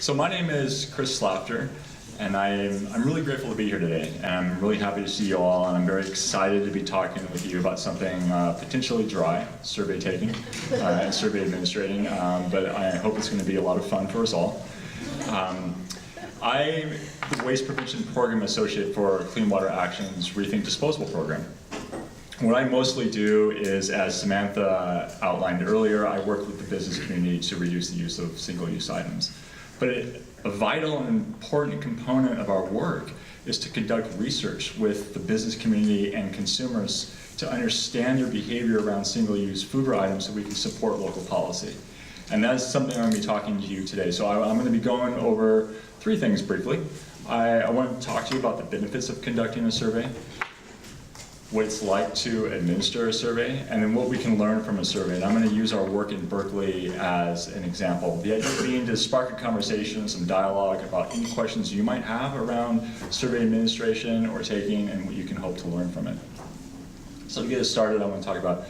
So my name is Chris Slafter, and I'm really grateful to be here today. And I'm really happy to see you all, and I'm very excited to be talking with you about something potentially dry, survey taking and survey administrating, but I hope it's going to be a lot of fun for us all. I'm the Waste Prevention Program Associate for Clean Water Action's ReThink Disposable program. What I mostly do is, as Samantha outlined earlier, I work with the business community to reduce the use of single-use items. But a vital and important component of our work is to conduct research with the business community and consumers to understand their behavior around single-use foodware items so we can support local policy. And that's something I'm going to be talking to you today. So I'm going to be going over three things briefly. I want to talk to you about the benefits of conducting a survey, what it's like to administer a survey, and then what we can learn from a survey. And I'm going to use our work in Berkeley as an example. The idea being to spark a conversation, some dialogue about any questions you might have around survey administration or taking and what you can hope to learn from it. So to get us started, I want to talk about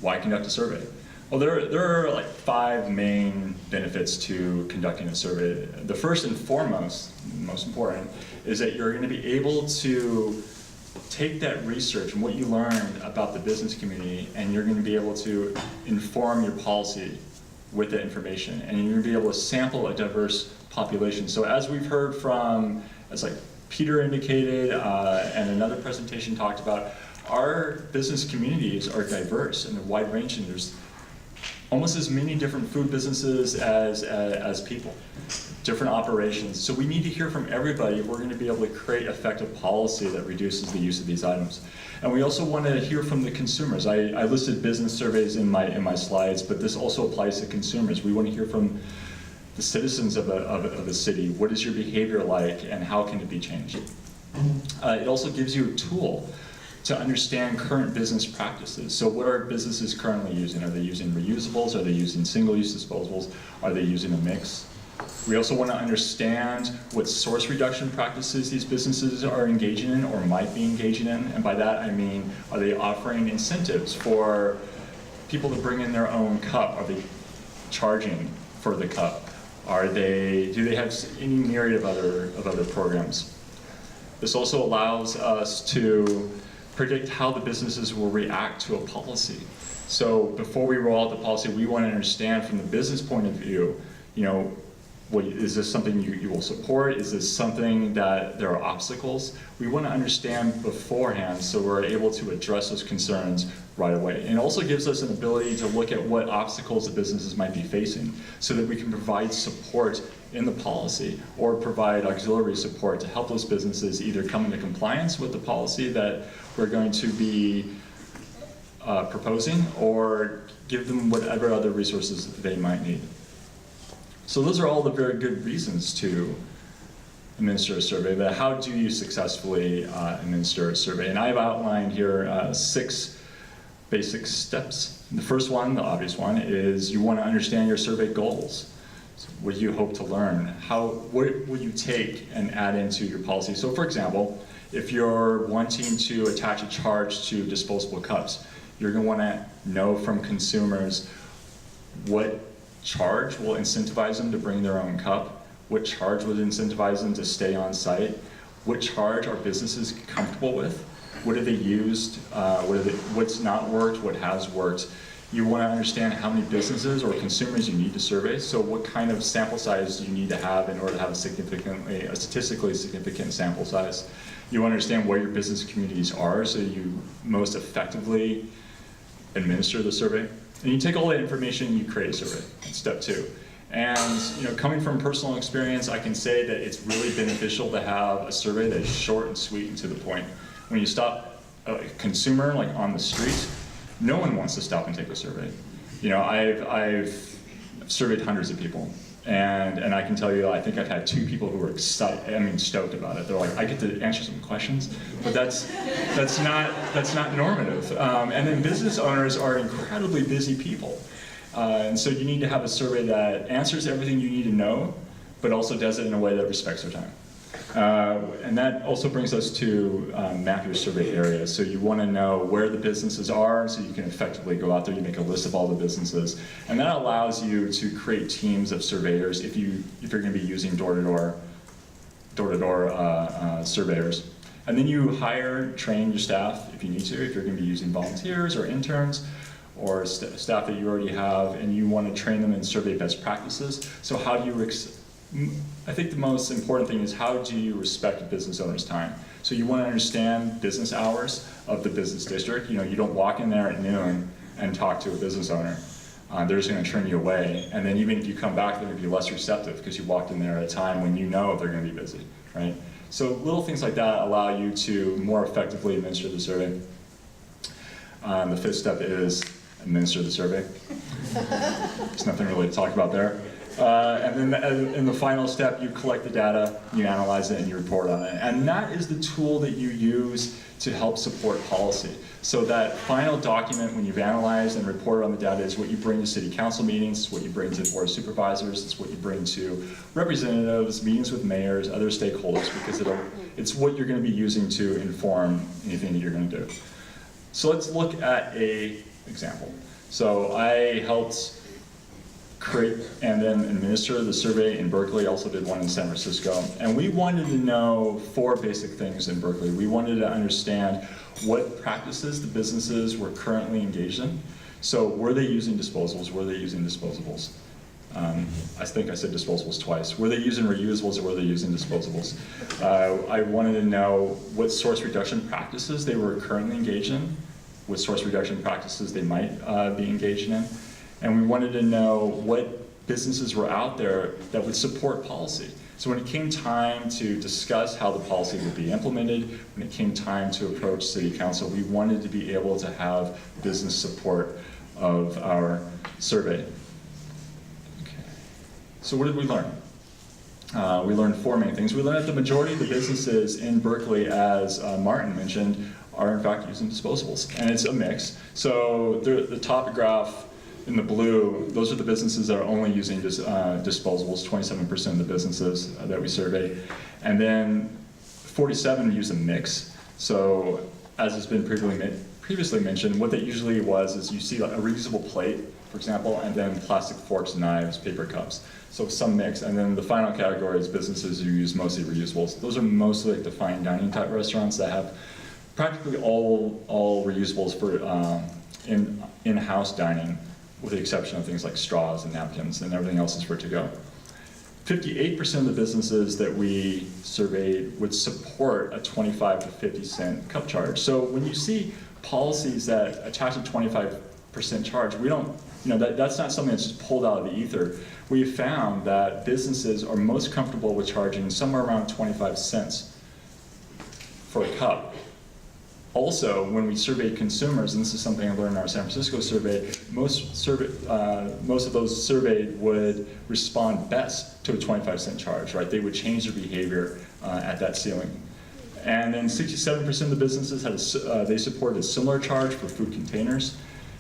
why conduct a survey. Well, there are like 5 main benefits to conducting a survey. The first and foremost, most important, is that you're going to be able to take that research and what you learned about the business community, and you're going to be able to inform your policy with that information, and you're going to be able to sample a diverse population. So as we've heard from, as like Peter indicated, and another presentation talked about, our business communities are diverse and they're wide-ranging. There's almost as many different food businesses as people, different operations. So we need to hear from everybody if we're going to be able to create effective policy that reduces the use of these items. And we also want to hear from the consumers. I listed business surveys in my slides, but this also applies to consumers. We want to hear from the citizens of a city. What is your behavior like, and how can it be changed? It also gives you a tool to understand current business practices. So what are businesses currently using? Are they using reusables? Are they using single-use disposables? Are they using a mix? We also want to understand what source reduction practices these businesses are engaging in or might be engaging in. And by that I mean, are they offering incentives for people to bring in their own cup? Are they charging for the cup? Do they have any myriad of other programs? This also allows us to predict how the businesses will react to a policy. So before we roll out the policy, we want to understand from the business point of view, is this something you will support? Is this something that there are obstacles? We want to understand beforehand so we're able to address those concerns right away. And it also gives us an ability to look at what obstacles the businesses might be facing so that we can provide support in the policy or provide auxiliary support to help those businesses either come into compliance with the policy that we're going to be proposing, or give them whatever other resources they might need. So those are all the very good reasons to administer a survey, but how do you successfully administer a survey? And I've outlined here 6 basic steps. The first one, the obvious one, is you want to understand your survey goals. So what do you hope to learn? What will you take and add into your policy? So for example, if you're wanting to attach a charge to disposable cups, you're going to want to know from consumers what charge will incentivize them to bring their own cup, what charge would incentivize them to stay on site, what charge are businesses comfortable with, what have they used, what's not worked, what has worked. You want to understand how many businesses or consumers you need to survey, so what kind of sample size do you need to have in order to have a statistically significant sample size. You understand where your business communities are so you most effectively administer the survey. And you take all that information and you create a survey. That's step 2. And coming from personal experience, I can say that it's really beneficial to have a survey that is short and sweet and to the point. When you stop a consumer like on the street, no one wants to stop and take a survey. I've surveyed hundreds of people, and I can tell you, I think I've had 2 people who were stoked about it. They're like, I get to answer some questions, but that's not normative. And then business owners are incredibly busy people, and so you need to have a survey that answers everything you need to know, but also does it in a way that respects their time. And that also brings us to map your survey area. So you want to know where the businesses are so you can effectively go out there, you make a list of all the businesses. And that allows you to create teams of surveyors if you're going to be using door-to-door surveyors. And then you hire, train your staff if you need to, if you're going to be using volunteers or interns or staff that you already have, and you want to train them in survey best practices. So how do you I think the most important thing is how do you respect a business owner's time? So you want to understand business hours of the business district. You know, you don't walk in there at noon and talk to a business owner. They're just going to turn you away. And then even if you come back, they're going to be less receptive because you walked in there at a time when you know they're going to be busy, right? So little things like that allow you to more effectively administer the survey. The fifth step is administer the survey. There's nothing really to talk about there. And then in the final step, you collect the data, you analyze it, and you report on it. And that is the tool that you use to help support policy. So that final document, when you've analyzed and reported on the data, is what you bring to city council meetings, it's what you bring to the board of supervisors, it's what you bring to representatives, meetings with mayors, other stakeholders, because it's what you're going to be using to inform anything that you're going to do. So let's look at an example. So I helped create and then administer the survey in Berkeley, also did one in San Francisco. And we wanted to know 4 basic things in Berkeley. We wanted to understand what practices the businesses were currently engaged in. So were they using disposables? Were they using disposables? I think I said disposables twice. Were they using reusables or were they using disposables? I wanted to know what source reduction practices they were currently engaged in, what source reduction practices they might be engaged in. And we wanted to know what businesses were out there that would support policy. So when it came time to discuss how the policy would be implemented, when it came time to approach city council, we wanted to be able to have business support of our survey. Okay. So what did we learn? We learned 4 main things. We learned that the majority of the businesses in Berkeley, as Martin mentioned, are in fact using disposables, and it's a mix. So the top graph in the blue, those are the businesses that are only using disposables, 27% of the businesses that we surveyed. And then 47 use a mix. So as has been previously mentioned, what that usually was is you see a reusable plate, for example, and then plastic forks, knives, paper cups. So some mix. And then the final category is businesses who use mostly reusables. Those are mostly like the fine dining type restaurants that have practically all reusables for in-house dining, with the exception of things like straws and napkins, and everything else is for to-go. 58% of the businesses that we surveyed would support a 25 to 50 cent cup charge. So when you see policies that attach a 25% charge, we don't, that's not something that's just pulled out of the ether. We have found that businesses are most comfortable with charging somewhere around 25 cents for a cup. Also, when we surveyed consumers, and this is something I learned in our San Francisco survey, most of those surveyed would respond best to a 25-cent charge, right? They would change their behavior at that ceiling. And then 67% of the businesses had they supported a similar charge for food containers.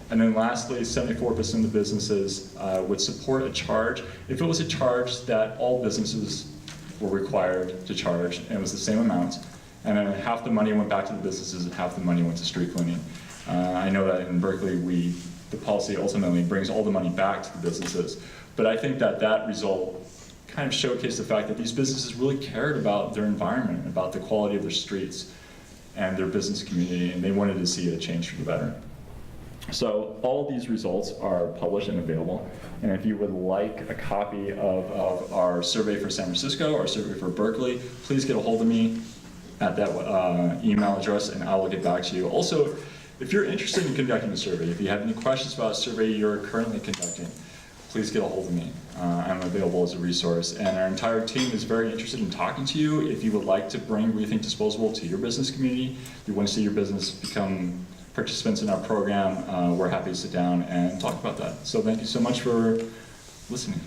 And then lastly, 74% of the businesses would support a charge if it was a charge that all businesses were required to charge, and it was the same amount. And then half the money went back to the businesses and half the money went to street cleaning. I know that in Berkeley, the policy ultimately brings all the money back to the businesses. But I think that result kind of showcased the fact that these businesses really cared about their environment, about the quality of their streets and their business community, and they wanted to see a change for the better. So all these results are published and available. And if you would like a copy of our survey for San Francisco, our survey for Berkeley, please get a hold of me at that email address, and I will get back to you. Also, if you're interested in conducting a survey, if you have any questions about a survey you're currently conducting, please get a hold of me. I'm available as a resource, and our entire team is very interested in talking to you. If you would like to bring ReThink Disposable to your business community, you want to see your business become participants in our program, we're happy to sit down and talk about that. So thank you so much for listening.